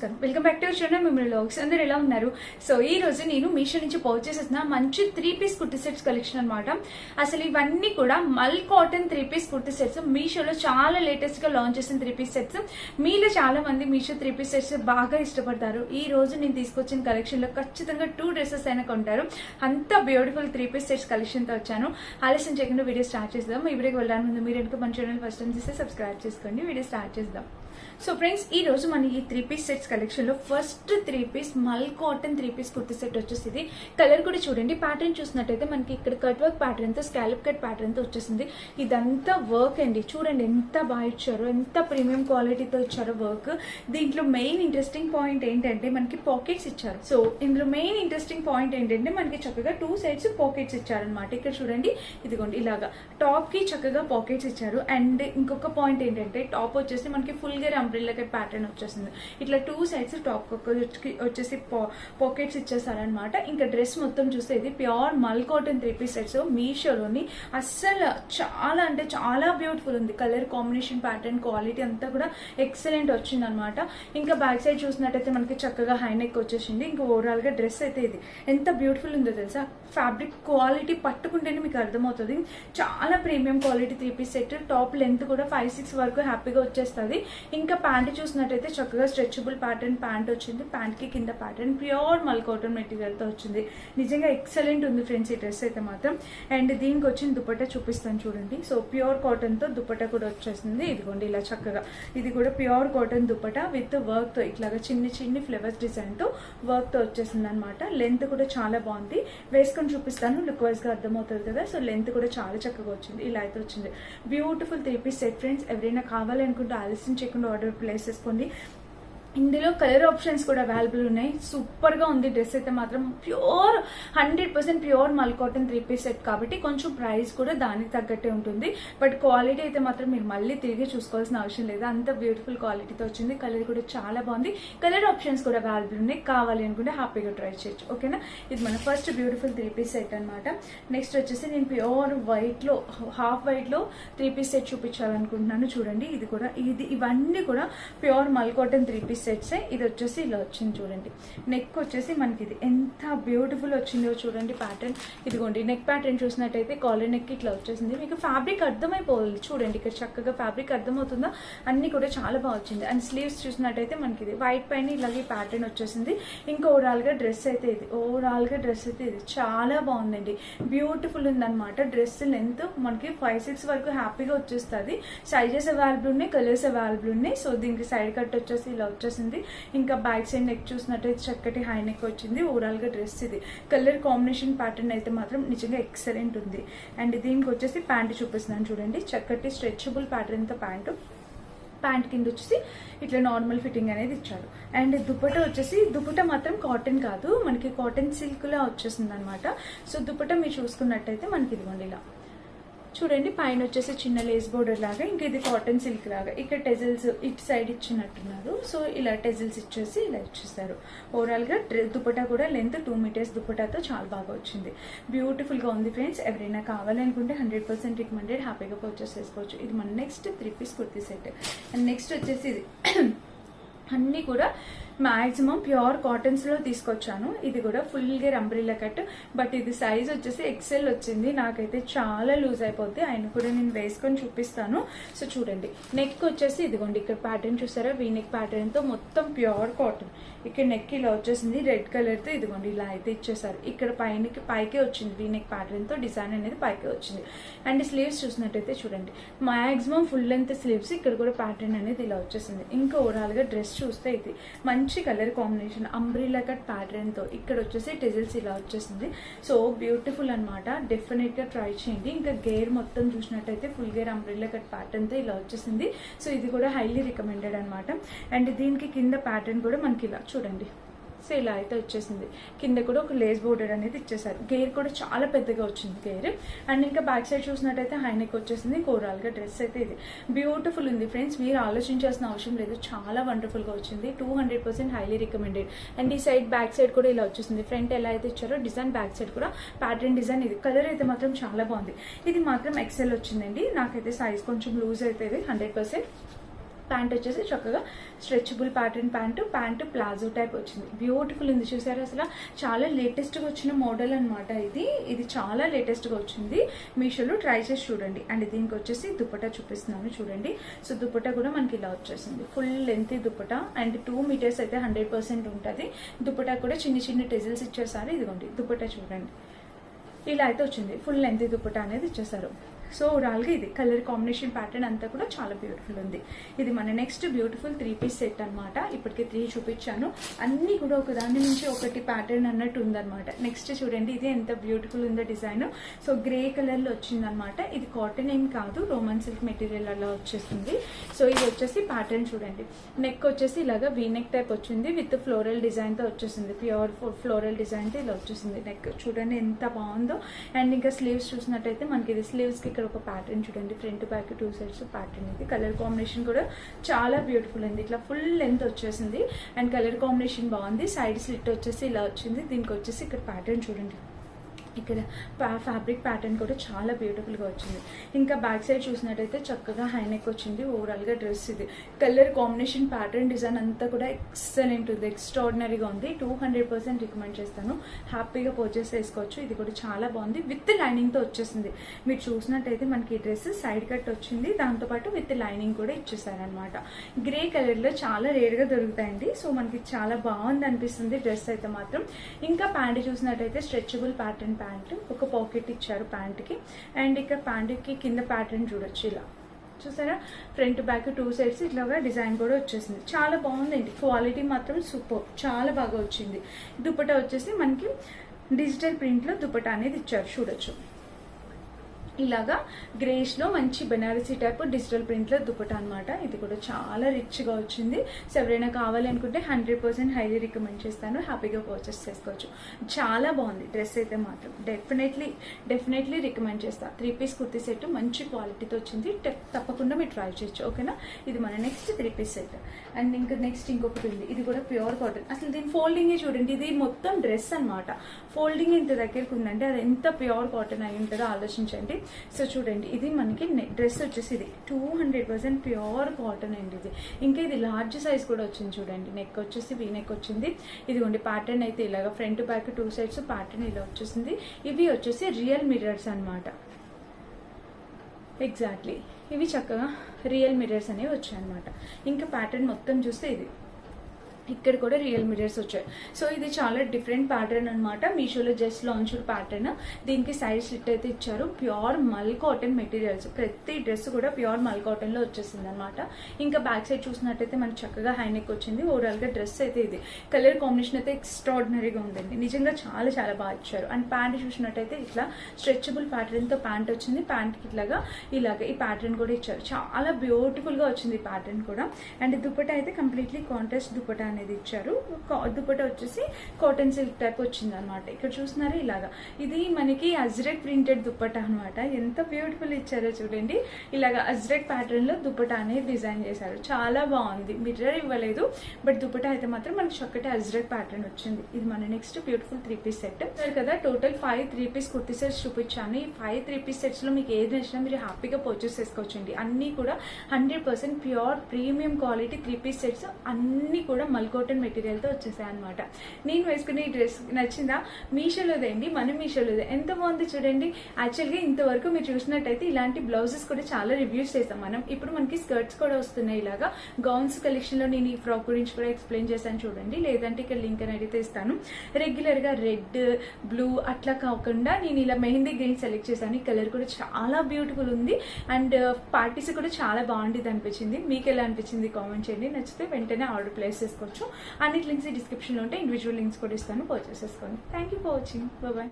నమస్కారం, welcome back to channel మిమ్మల్ని vlogs. అందరూ ఎలా ఉన్నారు? సో ఈ రోజు నేను మీషో నుంచి పర్చేస్ చేసిన మంచి 3-piece కుర్తీ సెట్స్ కలెక్షన్ అనమాట. అసలు ఇవన్నీ కూడా మల్ కాటన్ 3-piece కుర్తీ సెట్స్. మీషోలో చాలా లేటెస్ట్ గా లాంచ్ చేసిన 3-piece సెట్స్. మీలో చాలా మంది మీషో 3-piece సెట్స్ బాగా ఇష్టపడతారు. ఈ రోజు నేను తీసుకొచ్చిన కలెక్షన్ లో ఖచ్చితంగా 2 డ్రెస్సెస్ అయినా కొంటారు. అంత బ్యూటిఫుల్ 3-piece సెట్స్ కలెక్షన్ తో వచ్చాను. ఆలస్యం చేయకుండా వీడియో స్టార్ట్ చేద్దాం. ఈ వీడియోకి వెళ్ళడానికి ముందు మీరు ఎందుకు మన ఛానల్ ఫస్ట్ టైం చూస్తే సబ్స్క్రైబ్ చేసుకోండి. వీడియో స్టార్ట్ చేద్దాం. సో ఫ్రెండ్స్, ఈ రోజు మన ఈ 3-piece సెట్స్ కలెక్షన్ లో ఫస్ట్ 3-piece మల్ కాటన్ 3-piece కుర్తీ సెట్ వచ్చేసింది. కలర్ కూడా చూడండి, ప్యాటర్న్ చూసినట్టయితే మనకి ఇక్కడ కట్ వర్క్ ప్యాటర్న్ తో స్కాలప్ కట్ ప్యాటర్న్ తో వచ్చేసింది. ఇదంతా వర్క్ అండి, చూడండి ఎంత బాగా ఇచ్చారో, ఎంత ప్రీమియం క్వాలిటీతో ఇచ్చారో వర్క్. దీంట్లో మెయిన్ ఇంట్రెస్టింగ్ పాయింట్ ఏంటంటే మనకి పాకెట్స్ ఇచ్చారు. సో ఇందులో మెయిన్ ఇంట్రెస్టింగ్ పాయింట్ ఏంటంటే మనకి చక్కగా 2 సైడ్స్ పాకెట్స్ ఇచ్చారనమాట. ఇక్కడ చూడంండి, ఇదిగోండి ఇలాగా టాప్ కి చక్కగా పాకెట్స్ ఇచ్చారు. అండ్ ఇంకొక పాయింట్ ఏంటంటే టాప్ వచ్చేసి మనకి ఫుల్ గా అంబ్రెల్లా కట్ ప్యాటర్న్ వచ్చేసింది. ఇట్లా 2 సైడ్స్ టాప్ వచ్చేసి పాకెట్స్ ఇచ్చేసారనమాట. ఇంకా డ్రెస్ మొత్తం చూస్తే ఇది ప్యూర్ మల్ కాటన్ 3-piece సెట్స్. మీషోలోని అస్సలు చాలా అంటే చాలా బ్యూటిఫుల్ ఉంది. కలర్ కాంబినేషన్, ప్యాటర్న్, క్వాలిటీ అంతా కూడా ఎక్సలెంట్ వచ్చింది అనమాట. ఇంకా బ్యాక్ సైడ్ చూసినట్టయితే మనకి చక్కగా హై నెక్ వచ్చేసింది. ఇంకా ఓవరాల్ గా డ్రెస్ అయితే ఇది ఎంత బ్యూటిఫుల్ ఉందో తెలుసా. ఫ్యాబ్రిక్ క్వాలిటీ పట్టుకుంటేనే మీకు అర్థమవుతుంది. చాలా premium quality 3-piece set. Top length కూడా 5-6 వరకు హ్యాపీగా వచ్చేస్తుంది. ఇంకా ప్యాంట్ చూసినట్టయితే చక్కగా స్ట్రెచబుల్ ప్యాటర్న్ ప్యాంట్ వచ్చింది. ప్యాంట్ కి కింద ప్యాటర్న్ ప్యూర్ మల్ కాటన్ మెటీరియల్ తో వచ్చింది. నిజంగా ఎక్సలెంట్ ఉంది ఫ్రెండ్స్ ఈ డ్రెస్ అయితే మాత్రం. అండ్ దీనికి వచ్చిన దుపట్టా చూపిస్తాను చూడండి. సో ప్యూర్ కాటన్ తో దుపట్టా కూడా వచ్చేసింది. ఇదిగోండి ఇలా చక్కగా, ఇది కూడా pure cotton dupatta with work తో ఇట్లాగా చిన్ని ఫ్లవర్స్ డిజైన్ తో వర్క్ తో వచ్చేసింది అనమాట. లెంత్ కూడా చాలా బాగుంది. వేసుకొని చూపిస్తాను, లుక్ వైజ్ గా అర్థమవుతుంది కదా. సో లెంత్ కూడా చాలా చక్కగా వచ్చింది. ఇలా అయితే వచ్చింది. Beautiful 3-piece set friends. ఎవరైనా కావాలనుకుంటే ఆలస్యం చేయకుండా ఆర్డర్ ప్లేస్ చేసుకోండి. ఇందులో కలర్ ఆప్షన్స్ కూడా అవైలబుల్ ఉన్నాయి. సూపర్ గా ఉంది డ్రెస్ అయితే మాత్రం. ప్యూర్ 100% ప్యూర్ మల్ కాటన్ 3-piece సెట్ కాబట్టి కొంచెం ప్రైస్ కూడా దానికి తగ్గట్టే ఉంటుంది. బట్ క్వాలిటీ అయితే మాత్రం మీరు మళ్ళీ తిరిగి చూసుకోవాల్సిన అవసరం లేదు. అంత బ్యూటిఫుల్ క్వాలిటీతో వచ్చింది. కలర్ కూడా చాలా బాగుంది. కలర్ ఆప్షన్స్ కూడా అవైలబుల్ ఉన్నాయి. కావాలి అనుకుంటే హ్యాపీగా ట్రై చేయొచ్చు. ఓకేనా, ఇది మన ఫస్ట్ బ్యూటిఫుల్ 3-piece సెట్ అనమాట. నెక్స్ట్ వచ్చేసి నేను ప్యూర్ వైట్ లో, హాఫ్ వైట్ లో 3-piece సెట్ చూపించాలనుకుంటున్నాను. చూడండి, ఇది కూడా ఇవన్నీ కూడా ప్యూర్ మల్ కాటన్ 3-piece సెట్స్. ఇది వచ్చేసి ఇలా వచ్చింది చూడండి. నెక్ వచ్చేసి మనకి ఇది ఎంత బ్యూటిఫుల్ వచ్చిందో చూడండి ప్యాటర్న్. ఇదిగోండి నెక్ ప్యాటర్న్ చూసినట్టయితే కాలర్ నెక్ ఇట్లా వచ్చేసింది. మీకు ఫ్యాబ్రిక్ అర్థమైపోవాలి చూడండి. ఇక్కడ చక్కగా ఫ్యాబ్రిక్ అర్థమవుతుందా, అన్ని కూడా చాలా బాగా వచ్చింది. అండ్ స్లీవ్స్ చూసినట్టయితే మనకి ఇది వైట్ పైన ఇలాగే ప్యాటర్న్ వచ్చేసింది. ఇంకా ఓవరాల్ గా డ్రెస్ అయితే ఇది చాలా బాగుందండి. బ్యూటిఫుల్ ఉందన్నమాట. డ్రెస్ లెంత్ మనకి 5-6 వరకు హ్యాపీగా వచ్చేస్తుంది. సైజెస్ అవైలబుల్ ఉన్నాయి, కలర్స్ అవైలబుల్ ఉన్నాయి. సో దీనికి సైడ్ కట్ వచ్చేసి ఇలా వచ్చేసింది. ఇంకా బ్యాక్ సైడ్ నెక్ చూసినట్టయితే చక్కటి హై నెక్ వచ్చింది. ఓవరాల్ గా డ్రెస్ ఇది కలర్ కాంబినేషన్ ప్యాటర్న్ అయితే మాత్రం నిజంగా ఎక్సలెంట్ ఉంది. అండ్ దీనికి వచ్చేసి ప్యాంట్ చూపిస్తున్నాను చూడండి. చక్కటి స్ట్రెచబుల్ ప్యాటర్న్ తో ప్యాంట్ కింద వచ్చేసి ఇట్లా నార్మల్ ఫిట్టింగ్ అనేది ఇచ్చారు. అండ్ దుపట్టా మాత్రం కాటన్ కాదు, మనకి కాటన్ సిల్క్ లా వచ్చేసింది అనమాట. సో దుపట్టా మీరు చూసుకున్నట్టయితే మనకి ఇదిగోండి ఇలా చూడండి. పైన వచ్చేసి చిన్న లేస్ బోర్డర్ లాగా, ఇంకా ఇది కాటన్ సిల్క్ లాగా. ఇక్కడ టెజిల్స్ ఇటు సైడ్ ఇచ్చినట్టున్నారు. సో ఇలా టెజిల్స్ ఇచ్చేసి ఇలా ఇచ్చేస్తారు. ఓవరాల్ గా దుపట్టా కూడా లెంత్ 2 మీటర్స్ దుపట్టాతో చాలా బాగా వచ్చింది. బ్యూటిఫుల్ గా ఉంది ఫ్రెండ్స్. ఎవరైనా కావాలనుకుంటే 100% రికమెండెడ్, హ్యాపీగా పర్చేస్ చేసుకోవచ్చు. ఇది మన next 3-piece kurti set. And next వచ్చేసి ఇది అన్ని కూడా మాక్సిమం ప్యూర్ కాటన్స్ లో తీసుకొచ్చాను. ఇది కూడా ఫుల్ గా అంబ్రెల్లా కట్. బట్ ఇది సైజ్ వచ్చేసి ఎక్సెల్ వచ్చింది. నాకైతే చాలా లూజ్ అయిపోద్ది. ఆయన కూడా నేను వేసుకొని చూపిస్తాను. సో చూడండి, నెక్ వచ్చేసి ఇదిగోండి ఇక్కడ ప్యాటర్న్ చూసారా, వీ నెక్ ప్యాటర్న్ తో మొత్తం ప్యూర్ కాటన్. ఇక్కడ నెక్ ఇలా వచ్చేసింది రెడ్ కలర్ తో. ఇదిగోండి ఇలా అయితే ఇచ్చేసారు. ఇక్కడ పైకి వచ్చింది వీ నెక్ ప్యాటర్న్ తో డిజైన్ అనేది పైకి వచ్చింది. అండ్ స్లీవ్స్ చూసినట్టయితే చూడండి, మాక్సిమం ఫుల్ లెంత్ స్లీవ్స్. ఇక్కడ కూడా ప్యాటర్న్ అనేది ఇలా వచ్చేసింది. ఇంకా ఓవరాల్ గా డ్రెస్ చూస్తే ఇది మంచి colour combination umbrella cut pattern తో ఇక్కడ వచ్చేసి టెజిల్స్ ఇలా వచ్చేసింది. సో బ్యూటిఫుల్ అనమాట. డెఫినెట్ గా ట్రై చేయండి. ఇంకా గేర్ మొత్తం చూసినట్టయితే full gear umbrella cut pattern తో ఇలా వచ్చేసింది. సో ఇది కూడా హైలీ రికమెండెడ్ అనమాట. అండ్ దీనికి కింద ప్యాటర్న్ కూడా మనకి ఇలా చూడండి. సో ఇలా అయితే వచ్చేసింది. కింద కూడా ఒక లేస్ బోర్డర్ అనేది ఇచ్చేసారు. గేర్ కూడా చాలా పెద్దగా వచ్చింది గేర్. అండ్ ఇంకా బ్యాక్ సైడ్ చూసినట్టయితే హై నెక్ వచ్చేసింది. ఓవరాల్ గా డ్రెస్ అయితే ఇది బ్యూటిఫుల్ ఉంది ఫ్రెండ్స్. మీరు ఆలోచించాల్సిన అవసరం లేదు, చాలా వండర్ఫుల్ గా వచ్చింది. 200% హైలీ రికమెండెడ్. అండ్ ఈ సైడ్ బ్యాక్ సైడ్ కూడా ఇలా వచ్చేసింది. ఫ్రంట్ ఎలా అయితే ఇచ్చారో డిజైన్, బ్యాక్ సైడ్ కూడా ప్యాటర్న్ డిజైన్. ఇది కలర్ అయితే మాత్రం చాలా బాగుంది. ఇది మాత్రం ఎక్సెల్ వచ్చిందండి. నాకైతే సైజ్ కొంచెం లూజ్ అయితే 100%. ప్యాంట్ వచ్చేసి చక్కగా స్ట్రెచబుల్ ప్యాంటు ప్లాజో టైప్ వచ్చింది. బ్యూటిఫుల్ ఉంది చూసారా, అసలు చాలా లేటెస్ట్గా వచ్చిన మోడల్ అనమాట. ఇది చాలా లేటెస్ట్గా వచ్చింది. మీషోలో ట్రై చేసి చూడండి. అండ్ దీనికి వచ్చేసి దుపట్టా చూపిస్తున్నాను చూడండి. సో దుపట్టా కూడా మనకి ఇలా వచ్చేసింది, full length dupatta. And 2 meters అయితే 100% ఉంటుంది. దుపట్టా కూడా చిన్న చిన్న టెజిల్స్ ఇచ్చేసారు. ఇదిగోండి దుపట్టా చూడండి, ఇలా అయితే వచ్చింది. ఫుల్ లెంత్ దుపట్టా అనేది ఇచ్చేసారు. సో ఓవరాల్గా ఇది కలర్ కాంబినేషన్ ప్యాటర్న్ అంతా కూడా చాలా బ్యూటిఫుల్ ఉంది. ఇది మన నెక్స్ట్ బ్యూటిఫుల్ 3 పీస్ సెట్ అనమాట. ఇప్పటికే 3 చూపించాను, అన్నీ కూడా ఒక దాని నుంచి ఒకటి ప్యాటర్న్ అన్నట్టు ఉందన్నమాట. నెక్స్ట్ చూడండి, ఇది ఎంత బ్యూటిఫుల్ ఉందో డిజైన్. సో గ్రే కలర్లో వచ్చిందనమాట. ఇది కాటన్ ఏం కాదు, రోమన్ సిల్క్ మెటీరియల్ అలా వచ్చేస్తుంది. సో ఇది వచ్చేసి ప్యాటర్న్ చూడండి, నెక్ వచ్చేసి ఇలాగా వీ నెక్ టైప్ వచ్చింది విత్ ఫ్లోరల్ డిజైన్తో వచ్చేసింది. ప్యూర్ ఫ్లోరల్ డిజైన్తో ఇలా వచ్చేసింది నెక్. చూడండి ఎంత బాగుందో. అండ్ ఇంకా స్లీవ్స్ చూసినట్టయితే మనకి ఇది స్లీవ్స్కి ఒక ప్యాటర్న్ చూడండి, ఫ్రంట్ బ్యాక్ 2 సైడ్స్ ప్యాటర్న్. ఇది కలర్ కాంబినేషన్ కూడా చాలా బ్యూటిఫుల్ ఉంది. ఇట్లా ఫుల్ లెంత్ వచ్చేసింది అండ్ కలర్ కాంబినేషన్ బాగుంది. సైడ్ స్లిట్ వచ్చేసి ఇలా వచ్చింది. దీనికి వచ్చేసి ఇక్కడ ప్యాటర్న్ చూడండి, ఇక్కడ ఫ్యాబ్రిక్ ప్యాటర్న్ కూడా చాలా బ్యూటిఫుల్గా వచ్చింది. ఇంకా బ్యాక్ సైడ్ చూసినట్టయితే చక్కగా హై నెక్ వచ్చింది. ఓవరాల్గా డ్రెస్ ఇది కలర్ కాంబినేషన్ ప్యాటర్న్ డిజైన్ అంతా కూడా ఎక్సలెంట్ ఉంది, ఎక్స్ట్రాడినరీగా ఉంది. 200% రికమెండ్ చేస్తాను, హ్యాపీగా పర్చేస్ చేసుకోవచ్చు. ఇది కూడా చాలా బాగుంది, విత్ లైనింగ్తో వచ్చేసింది. మీరు చూసినట్టయితే మనకి ఈ డ్రెస్ సైడ్ కట్ వచ్చింది, దాంతోపాటు విత్ లైనింగ్ కూడా ఇచ్చేసారనమాట. గ్రే కలర్లో చాలా రేర్గా దొరుకుతాయండి. సో మనకి చాలా బాగుంది అనిపిస్తుంది డ్రెస్ అయితే మాత్రం. ఇంకా ప్యాంట్ చూసినట్టయితే స్ట్రెచబుల్ ప్యాటర్న్ ప్యాంటు, ఒక పాకెట్ ఇచ్చారు ప్యాంట్కి. అండ్ ఇక్కడ ప్యాంట్కి కింద ప్యాటర్న్ చూడొచ్చు, ఇలా చూసారా, ఫ్రంట్ బ్యాక్ 2 సైడ్స్ ఇట్లాగా డిజైన్ కూడా వచ్చేసింది. చాలా బాగుందండి, క్వాలిటీ మాత్రం సూపర్, చాలా బాగా వచ్చింది. దుపట్టా వచ్చేసి మనకి డిజిటల్ ప్రింట్లో దుపట్టా అనేది ఇచ్చారు చూడొచ్చు. ఇలాగా గ్రేష్లో మంచి బెనారసీ టైప్ డిజిటల్ ప్రింట్లో దుపట్టా అనమాట. ఇది కూడా చాలా రిచ్గా వచ్చింది. సో ఎవరైనా కావాలనుకుంటే 100% హైలీ రికమెండ్ చేస్తాను, హ్యాపీగా పర్చేస్ చేసుకోవచ్చు. చాలా బాగుంది డ్రెస్ అయితే మాత్రం, డెఫినెట్లీ రికమెండ్ చేస్తాను. 3 పీస్ కుర్తీ సెట్ మంచి క్వాలిటీతో వచ్చింది, తప్పకుండా మీరు ట్రై చేయొచ్చు. ఓకేనా, ఇది మన నెక్స్ట్ 3 పీస్ సెట్. అండ్ ఇంకా నెక్స్ట్ ఇంకొకటి ఉంది, ఇది కూడా ప్యూర్ కాటన్. అసలు దీని ఫోల్డింగే చూడండి, ఇది మొత్తం డ్రెస్ అనమాట. ఫోల్డింగ్ ఇంత దగ్గరకు ఉందంటే అది ఎంత ప్యూర్ కాటన్ అయి ఉంటుందో ఆలోచించండి. సో చూడండి, ఇది మనకి డ్రెస్ వచ్చేసి ఇది 200% ప్యూర్ కాటన్ అండి ఇది. ఇంకా ఇది లార్జ్ సైజ్ కూడా వచ్చింది చూడండి. నెక్ వచ్చేసి వీ నెక్ వచ్చింది. ఇదిగోండి ప్యాటర్న్ అయితే ఇలాగా ఫ్రంట్ బ్యాక్ 2 సైడ్స్ ప్యాటర్న్ ఇలా వచ్చేసింది. ఇవి వచ్చేసి రియల్ మిర్రర్స్ అనమాట. ఎగ్జాక్ట్లీ ఇవి చక్కగా రియల్ మిర్రర్స్ అనేవి వచ్చాయి అనమాట. ఇంకా ప్యాటర్న్ మొత్తం చూస్తే ఇది ఇక్కడ కూడా రియల్ మిర్రర్స్ వచ్చాయి. సో ఇది చాలా డిఫరెంట్ ప్యాటర్న్ అనమాట. మీషోలో జస్ట్ లాంచ్డ్ ప్యాటర్న్. దీనికి సైడ్ స్లిట్ అయితే ఇచ్చారు. ప్యూర్ మల్ కాటన్ మెటీరియల్స్, ప్రతి డ్రెస్ కూడా ప్యూర్ మల్ కాటన్ లో వచ్చేసింది అనమాట. ఇంకా బ్యాక్ సైడ్ చూసినట్టయితే మనకి చక్కగా హై నెక్ వచ్చింది. ఓవరాల్ గా డ్రెస్ అయితే ఇది కలర్ కాంబినేషన్ అయితే ఎక్స్ట్రాడినరీగా ఉందండి, నిజంగా చాలా చాలా బాగా ఇచ్చారు. అండ్ ప్యాంట్ చూసినట్టయితే ఇట్లా స్ట్రెచబుల్ ప్యాటర్న్ తో ప్యాంట్ వచ్చింది. ప్యాంట్ కి ఇలాగా ఈ ప్యాటర్న్ కూడా ఇచ్చారు. చాలా బ్యూటిఫుల్ గా వచ్చింది ఈ ప్యాటర్న్ కూడా. అండ్ దుపట్టా అయితే కంప్లీట్లీ కాంట్రాస్ట్ దుపట్టా అనేది ఇచ్చారు. దుపట్టా వచ్చేసి కాటన్ సిల్క్ టైప్ వచ్చింది అనమాట. ఇక్కడ చూస్తున్నారా ఇలాగా, ఇది మనకి అజ్రక్ ప్రింటెడ్ దుపట్టా అనమాట. ఎంత బ్యూటిఫుల్ ఇచ్చారో చూడండి. ఇలాగా అజ్రక్ ప్యాటర్న్ లో దుపట్టా అనేది డిజైన్ చేశారు, చాలా బాగుంది. మిర్రర్ ఇవ్వలేదు, బట్ దుపట్టా అయితే మాత్రం మనకి చక్కటి అజ్రక్ ప్యాటర్న్ వచ్చింది. ఇది మన నెక్స్ట్ బ్యూటిఫుల్ 3 పీస్ సెట్ కదా. టోటల్ 5 3 పీస్ కుర్తీ సెట్స్ చూపించాను. ఈ 5 3 పీస్ సెట్స్ లో మీకు ఏది నచ్చినా మీరు హ్యాపీగా పర్చేస్ చేసుకోవచ్చండి. అన్ని కూడా 100% pure premium quality 3 piece sets, అన్ని కూడా మల్కోటన్ మెటీరియల్తో వచ్చేసాయి అనమాట. నేను వేసుకునే డ్రెస్ నచ్చిందా? మీషోలోదండి, మన మీషోలోదే. ఎంత బాగుంది చూడండి. యాక్చువల్గా ఇంతవరకు మీరు చూసినట్టయితే ఇలాంటి బ్లౌజెస్ కూడా చాలా రివ్యూస్ చేస్తాం మనం. ఇప్పుడు మనకి స్కర్ట్స్ కూడా వస్తున్నాయి ఇలాగా. గౌన్స్ కలెక్షన్లో నేను ఈ ఫ్రాక్ గురించి కూడా ఎక్స్ప్లెయిన్ చేశాను చూడండి, లేదంటే ఇక్కడ లింక్ అని అడిగితే ఇస్తాను. రెగ్యులర్గా రెడ్ బ్లూ అట్లా కాకుండా నేను ఇలా మెహందీ గ్రీన్ సెలెక్ట్ చేశాను. ఈ కలర్ కూడా చాలా బ్యూటిఫుల్ ఉంది అండ్ పార్టీస్ కూడా చాలా బాగుంటుంది అనిపించింది. మీకు ఎలా అనిపించింది కామెంట్ చేయండి. నచ్చితే వెంటనే ఆర్డర్ ప్లేస్ చేసుకోవచ్చు. అన్నిటి లింక్స్ డిస్క్రిప్షన్లో ఉంటే ఇండివిజువల్ లింక్స్ కూడా ఇస్తాను, పర్చేస్ చేసుకోండి. Thank you for watching. Bye.